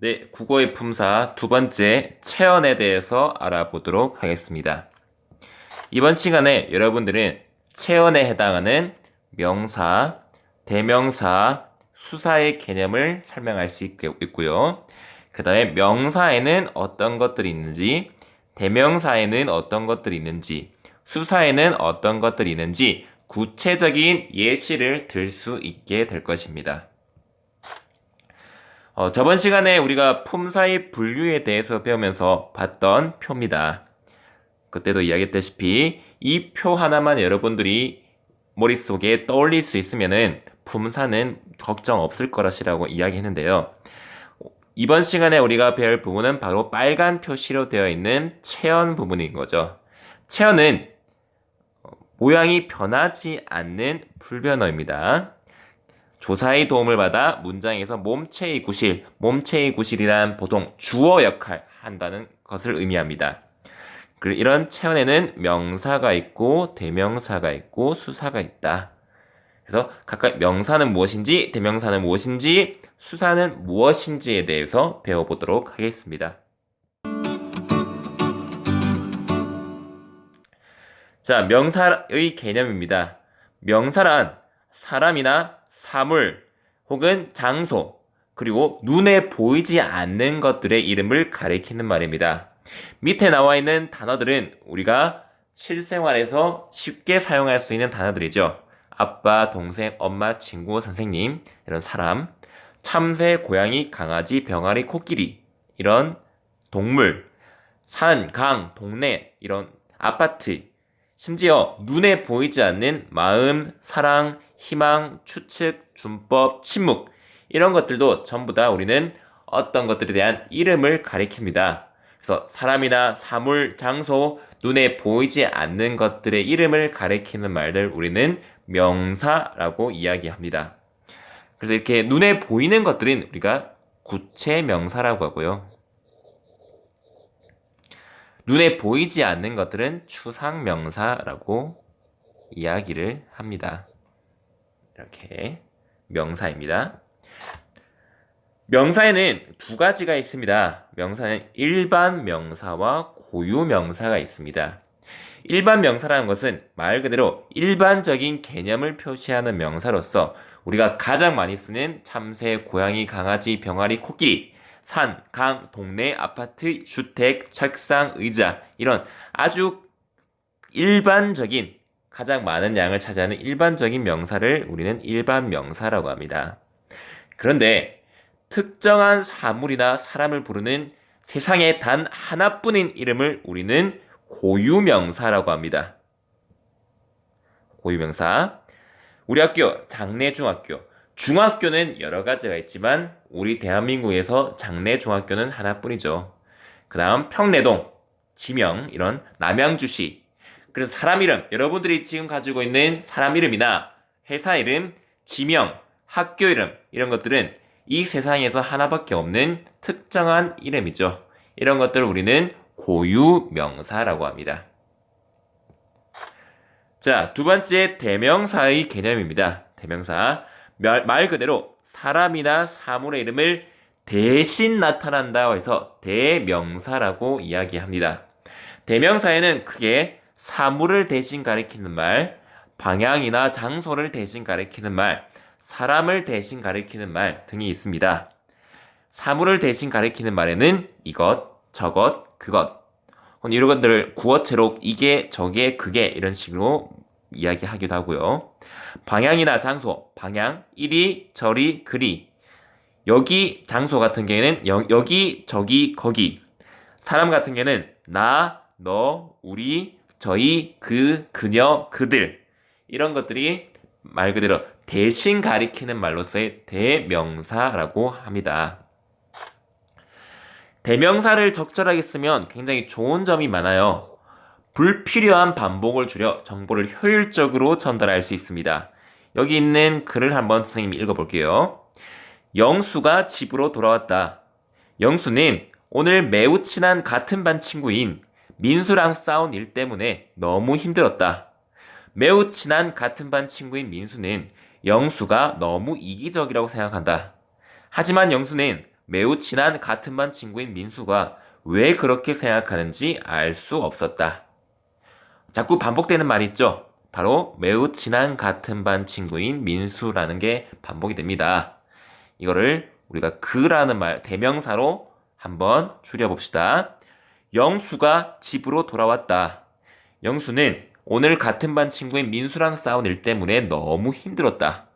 네, 국어의 품사 두 번째 체언에 대해서 알아보도록 하겠습니다. 이번 시간에 여러분들은 체언에 해당하는 명사, 대명사, 수사의 개념을 설명할 수 있고요. 그 다음에 명사에는 어떤 것들이 있는지, 대명사에는 어떤 것들이 있는지, 수사에는 어떤 것들이 있는지 구체적인 예시를 들 수 있게 될 것입니다. 저번 시간에 우리가 품사의 분류에 대해서 배우면서 봤던 표입니다. 그때도 이야기했다시피 이 표 하나만 여러분들이 머릿속에 떠올릴 수 있으면은 품사는 걱정 없을 거라시라고 이야기했는데요. 이번 시간에 우리가 배울 부분은 바로 빨간 표시로 되어 있는 체언 부분인 거죠. 체언은 모양이 변하지 않는 불변어입니다. 조사의 도움을 받아 문장에서 몸체의 구실이란 보통 주어 역할 한다는 것을 의미합니다. 그리고 이런 체언에는 명사가 있고 대명사가 있고 수사가 있다. 그래서 각각 명사는 무엇인지 대명사는 무엇인지 수사는 무엇인지에 대해서 배워보도록 하겠습니다. 자, 명사의 개념입니다. 명사란 사람이나 사물 혹은 장소 그리고 눈에 보이지 않는 것들의 이름을 가리키는 말입니다. 밑에 나와 있는 단어들은 우리가 실생활에서 쉽게 사용할 수 있는 단어들이죠. 아빠, 동생, 엄마, 친구, 선생님 이런 사람, 참새, 고양이, 강아지, 병아리, 코끼리 이런 동물, 산, 강, 동네 이런 아파트 심지어 눈에 보이지 않는 마음, 사랑, 희망, 추측, 준법, 침묵 이런 것들도 전부 다 우리는 어떤 것들에 대한 이름을 가리킵니다. 그래서 사람이나 사물, 장소, 눈에 보이지 않는 것들의 이름을 가리키는 말들 우리는 명사라고 이야기합니다. 그래서 이렇게 눈에 보이는 것들은 우리가 구체명사라고 하고요. 눈에 보이지 않는 것들은 추상명사라고 이야기를 합니다. 이렇게 명사입니다. 명사에는 두 가지가 있습니다. 명사는 일반 명사와 고유 명사가 있습니다. 일반 명사라는 것은 말 그대로 일반적인 개념을 표시하는 명사로서 우리가 가장 많이 쓰는 참새, 고양이, 강아지, 병아리, 코끼리, 산, 강, 동네, 아파트, 주택, 책상, 의자 이런 아주 일반적인 가장 많은 양을 차지하는 일반적인 명사를 우리는 일반 명사라고 합니다. 그런데 특정한 사물이나 사람을 부르는 세상에 단 하나뿐인 이름을 우리는 고유명사라고 합니다. 고유명사. 우리 학교 장래중학교. 중학교는 여러 가지가 있지만 우리 대한민국에서 장래중학교는 하나뿐이죠. 그 다음 평내동, 지명 이런 남양주시. 그래서 사람 이름, 여러분들이 지금 가지고 있는 사람 이름이나 회사 이름, 지명, 학교 이름 이런 것들은 이 세상에서 하나밖에 없는 특정한 이름이죠. 이런 것들을 우리는 고유명사라고 합니다. 자, 두 번째 대명사의 개념입니다. 대명사. 말 그대로 사람이나 사물의 이름을 대신 나타난다고 해서 대명사라고 이야기합니다. 대명사에는 크게 사물을 대신 가리키는 말, 방향이나 장소를 대신 가리키는 말, 사람을 대신 가리키는 말 등이 있습니다. 사물을 대신 가리키는 말에는 이것, 저것, 그것 이런 것들을 구어체로 이게, 저게, 그게 이런 식으로 이야기하기도 하고요. 방향이나 장소, 방향, 이리, 저리, 그리 여기 장소 같은 경우에는 여기, 저기, 거기 사람 같은 경우에는 나, 너, 우리, 저희, 그, 그녀, 그들 이런 것들이 말 그대로 대신 가리키는 말로서의 대명사라고 합니다. 대명사를 적절하게 쓰면 굉장히 좋은 점이 많아요. 불필요한 반복을 줄여 정보를 효율적으로 전달할 수 있습니다. 여기 있는 글을 한번 선생님이 읽어볼게요. 영수가 집으로 돌아왔다. 영수는 오늘 매우 친한 같은 반 친구인 민수랑 싸운 일 때문에 너무 힘들었다. 매우 친한 같은 반 친구인 민수는 영수가 너무 이기적이라고 생각한다. 하지만 영수는 매우 친한 같은 반 친구인 민수가 왜 그렇게 생각하는지 알 수 없었다. 자꾸 반복되는 말 있죠? 바로 매우 친한 같은 반 친구인 민수라는 게 반복이 됩니다. 이거를 우리가 그라는 말, 대명사로 한번 줄여봅시다. 영수가 집으로 돌아왔다. 영수는 오늘 같은 반 친구인 민수랑 싸운 일 때문에 너무 힘들었다.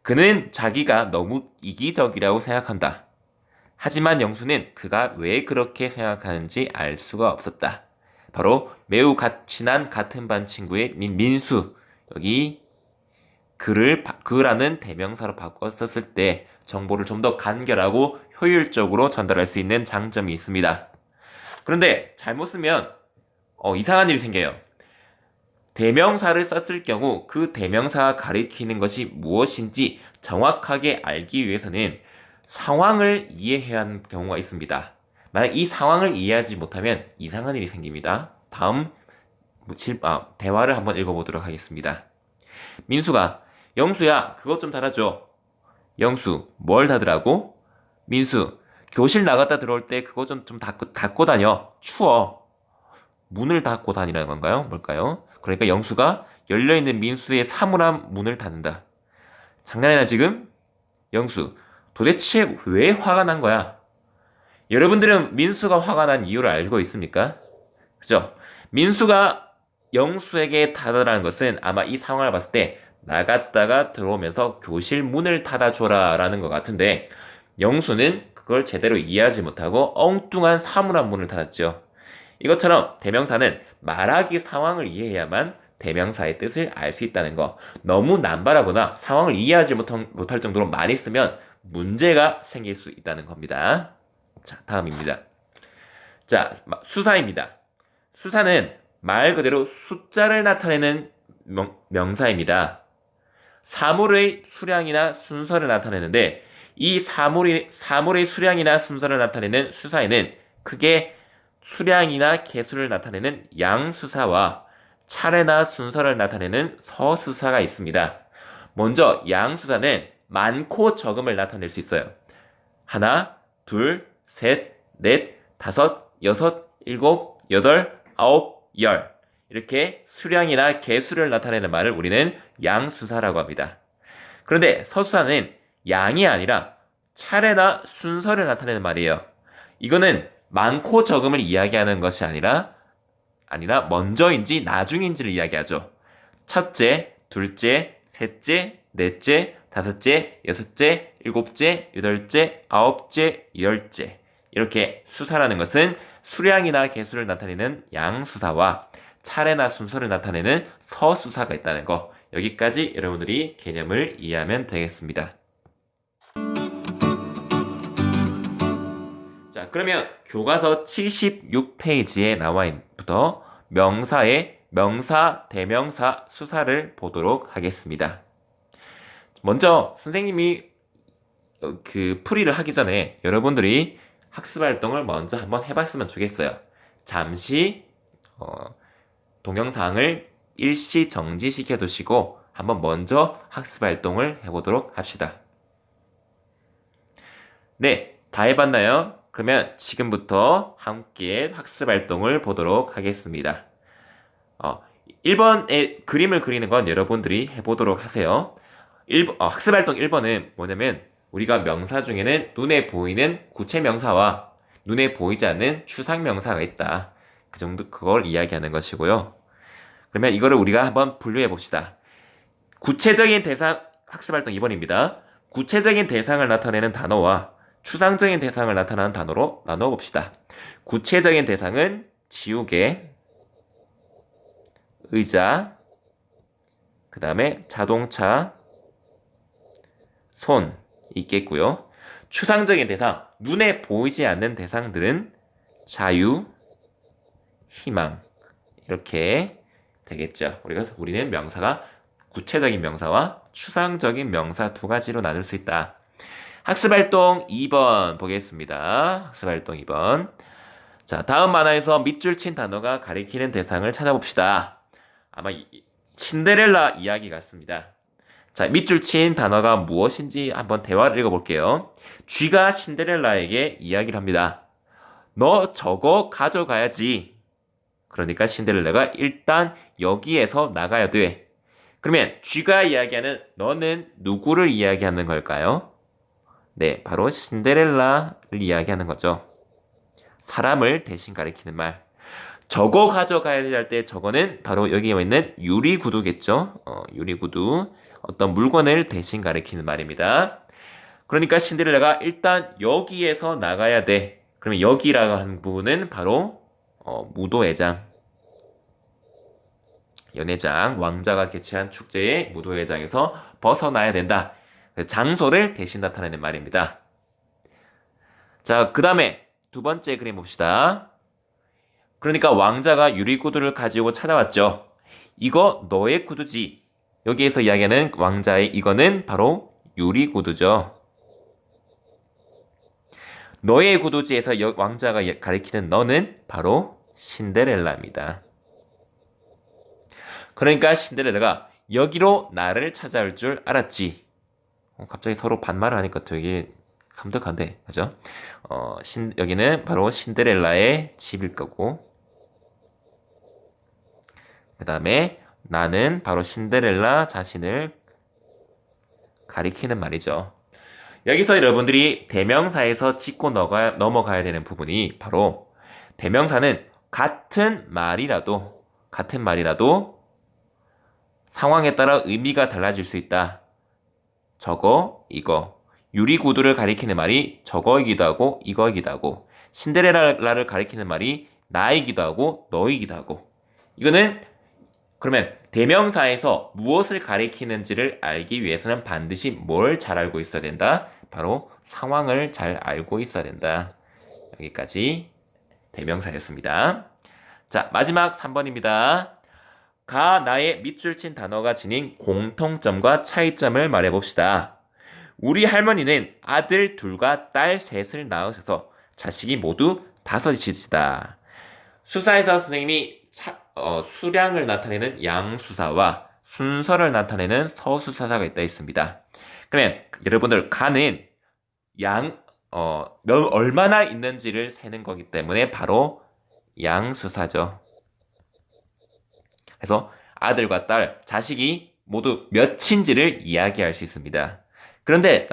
그는 자기가 너무 이기적이라고 생각한다. 하지만 영수는 그가 왜 그렇게 생각하는지 알 수가 없었다. 바로 매우 친한 같은 반 친구의 민수. 여기 그라는 대명사로 바꿨었을 때 정보를 좀 더 간결하고 효율적으로 전달할 수 있는 장점이 있습니다. 그런데 잘못 쓰면 이상한 일이 생겨요. 대명사를 썼을 경우 그 대명사가 가리키는 것이 무엇인지 정확하게 알기 위해서는 상황을 이해해야 하는 경우가 있습니다. 만약 이 상황을 이해하지 못하면 이상한 일이 생깁니다. 다음 대화를 한번 읽어보도록 하겠습니다. 민수가 영수야 그것 좀 닫아줘. 영수 뭘 닫으라고? 민수 교실 나갔다 들어올 때 그거 좀 닫고 다녀. 추워. 문을 닫고 다니라는 건가요? 뭘까요? 그러니까 영수가 열려있는 민수의 사물함 문을 닫는다. 장난이나 지금? 영수 도대체 왜 화가 난 거야? 여러분들은 민수가 화가 난 이유를 알고 있습니까? 그죠? 민수가 영수에게 닫아라는 것은 아마 이 상황을 봤을 때 나갔다가 들어오면서 교실 문을 닫아줘라 라는 것 같은데 영수는 그걸 제대로 이해하지 못하고 엉뚱한 사물함 문을 닫았죠. 이것처럼 대명사는 말하기 상황을 이해해야만 대명사의 뜻을 알 수 있다는 거. 너무 남발하거나 상황을 이해하지 못할 정도로 많이 쓰면 문제가 생길 수 있다는 겁니다. 자, 다음입니다. 자, 수사입니다. 수사는 말 그대로 숫자를 나타내는 명사입니다. 사물의 수량이나 순서를 나타내는데 이 사물의 수량이나 순서를 나타내는 수사에는 크게 수량이나 개수를 나타내는 양수사와 차례나 순서를 나타내는 서수사가 있습니다. 먼저 양수사는 많고 적음을 나타낼 수 있어요. 하나, 둘, 셋, 넷, 다섯, 여섯, 일곱, 여덟, 아홉, 열 이렇게 수량이나 개수를 나타내는 말을 우리는 양수사라고 합니다. 그런데 서수사는 양이 아니라 차례나 순서를 나타내는 말이에요. 이거는 많고 적음을 이야기하는 것이 아니라 먼저인지 나중인지를 이야기하죠. 첫째, 둘째, 셋째, 넷째, 다섯째, 여섯째, 일곱째, 여덟째, 아홉째, 열째 이렇게 수사라는 것은 수량이나 개수를 나타내는 양수사와 차례나 순서를 나타내는 서수사가 있다는 거 여기까지 여러분들이 개념을 이해하면 되겠습니다. 자, 그러면 교과서 76페이지에 나와부터 명사의 명사, 대명사, 수사를 보도록 하겠습니다. 먼저 선생님이 그 풀이를 하기 전에 여러분들이 학습 활동을 먼저 한번 해봤으면 좋겠어요. 잠시 동영상을 일시 정지시켜 두시고 한번 먼저 학습 활동을 해보도록 합시다. 네, 다 해봤나요? 그러면 지금부터 함께 학습 활동을 보도록 하겠습니다. 1번의 그림을 그리는 건 여러분들이 해보도록 하세요. 학습 활동 1번은 뭐냐면 우리가 명사 중에는 눈에 보이는 구체 명사와 눈에 보이지 않는 추상 명사가 있다. 그 정도 그걸 이야기하는 것이고요. 그러면 이거를 우리가 한번 분류해 봅시다. 구체적인 대상 학습 활동 2번입니다. 구체적인 대상을 나타내는 단어와 추상적인 대상을 나타내는 단어로 나눠 봅시다. 구체적인 대상은 지우개, 의자, 그 다음에 자동차, 손 있겠고요. 추상적인 대상, 눈에 보이지 않는 대상들은 자유, 희망 이렇게 되겠죠. 우리는 명사가 구체적인 명사와 추상적인 명사 두 가지로 나눌 수 있다. 학습활동 2번 보겠습니다. 학습활동 2번. 자, 다음 만화에서 밑줄 친 단어가 가리키는 대상을 찾아봅시다. 아마 신데렐라 이야기 같습니다. 자, 밑줄 친 단어가 무엇인지 한번 대화를 읽어볼게요. 쥐가 신데렐라에게 이야기를 합니다. 너 저거 가져가야지. 그러니까 신데렐라가 일단 여기에서 나가야 돼. 그러면 쥐가 이야기하는 너는 누구를 이야기하는 걸까요? 네, 바로 신데렐라를 이야기하는 거죠. 사람을 대신 가리키는 말. 저거 가져가야 할 때 저거는 바로 여기에 있는 유리구두겠죠. 유리구두. 어떤 물건을 대신 가리키는 말입니다. 그러니까 신데렐라가 일단 여기에서 나가야 돼. 그러면 여기라고 하는 부분은 바로 무도회장. 연회장, 왕자가 개최한 축제의 무도회장에서 벗어나야 된다. 장소를 대신 나타내는 말입니다. 자, 그 다음에 두 번째 그림 봅시다. 그러니까 왕자가 유리구두를 가지고 찾아왔죠. 이거 너의 구두지. 여기에서 이야기하는 왕자의 이거는 바로 유리구두죠. 너의 구두지에서 왕자가 가리키는 너는 바로 신데렐라입니다. 그러니까 신데렐라가 여기로 나를 찾아올 줄 알았지. 갑자기 서로 반말을 하니까 되게 섬뜩한데, 그죠? 여기는 바로 신데렐라의 집일 거고, 그 다음에 나는 바로 신데렐라 자신을 가리키는 말이죠. 여기서 여러분들이 대명사에서 짚고 넘어가야 되는 부분이 바로 대명사는 같은 말이라도 상황에 따라 의미가 달라질 수 있다. 저거, 이거. 유리구두를 가리키는 말이 저거이기도 하고 이거이기도 하고 신데렐라를 가리키는 말이 나이기도 하고 너이기도 하고 이거는 그러면 대명사에서 무엇을 가리키는지를 알기 위해서는 반드시 뭘 잘 알고 있어야 된다? 바로 상황을 잘 알고 있어야 된다. 여기까지 대명사였습니다. 자, 마지막 3번입니다. 가, 나의 밑줄 친 단어가 지닌 공통점과 차이점을 말해봅시다. 우리 할머니는 아들 둘과 딸 셋을 낳으셔서 자식이 모두 5이시다. 수사에서 선생님이 수량을 나타내는 양수사와 순서를 나타내는 서수사가 있다 있습니다. 그러면 여러분들 가는 얼마나 있는지를 세는 거기 때문에 바로 양수사죠. 그래서 아들과 딸, 자식이 모두 몇인지를 이야기할 수 있습니다. 그런데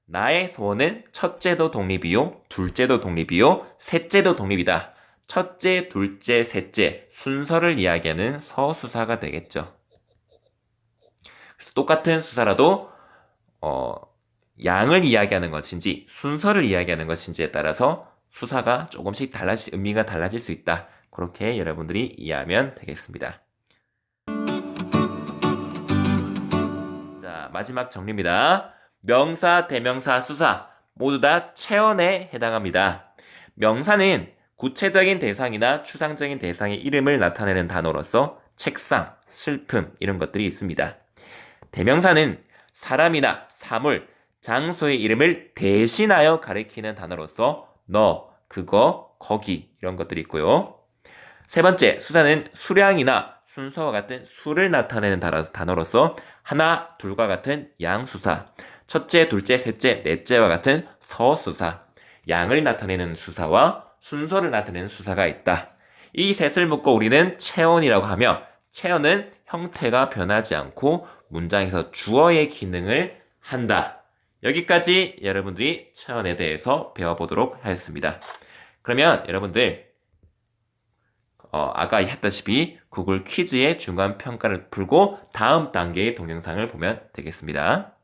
나의 소원은 첫째도 독립이요, 둘째도 독립이요, 셋째도 독립이다. 첫째, 둘째, 셋째 순서를 이야기하는 서수사가 되겠죠. 그래서 똑같은 수사라도 양을 이야기하는 것인지 순서를 이야기하는 것인지에 따라서 수사가 조금씩 의미가 달라질 수 있다. 그렇게 여러분들이 이해하면 되겠습니다. 자, 마지막 정리입니다. 명사, 대명사, 수사 모두 다 체언에 해당합니다. 명사는 구체적인 대상이나 추상적인 대상의 이름을 나타내는 단어로서 책상, 슬픔 이런 것들이 있습니다. 대명사는 사람이나 사물, 장소의 이름을 대신하여 가리키는 단어로서 너, 그거, 거기 이런 것들이 있고요. 세 번째, 수사는 수량이나 순서와 같은 수를 나타내는 단어로서 하나, 둘과 같은 양수사, 첫째, 둘째, 셋째, 넷째와 같은 서수사, 양을 나타내는 수사와 순서를 나타내는 수사가 있다. 이 셋을 묶고 우리는 체언이라고 하며 체언은 형태가 변하지 않고 문장에서 주어의 기능을 한다. 여기까지 여러분들이 체언에 대해서 배워보도록 하겠습니다. 그러면 여러분들 아까 했다시피 구글 퀴즈의 중간 평가를 풀고 다음 단계의 동영상을 보면 되겠습니다.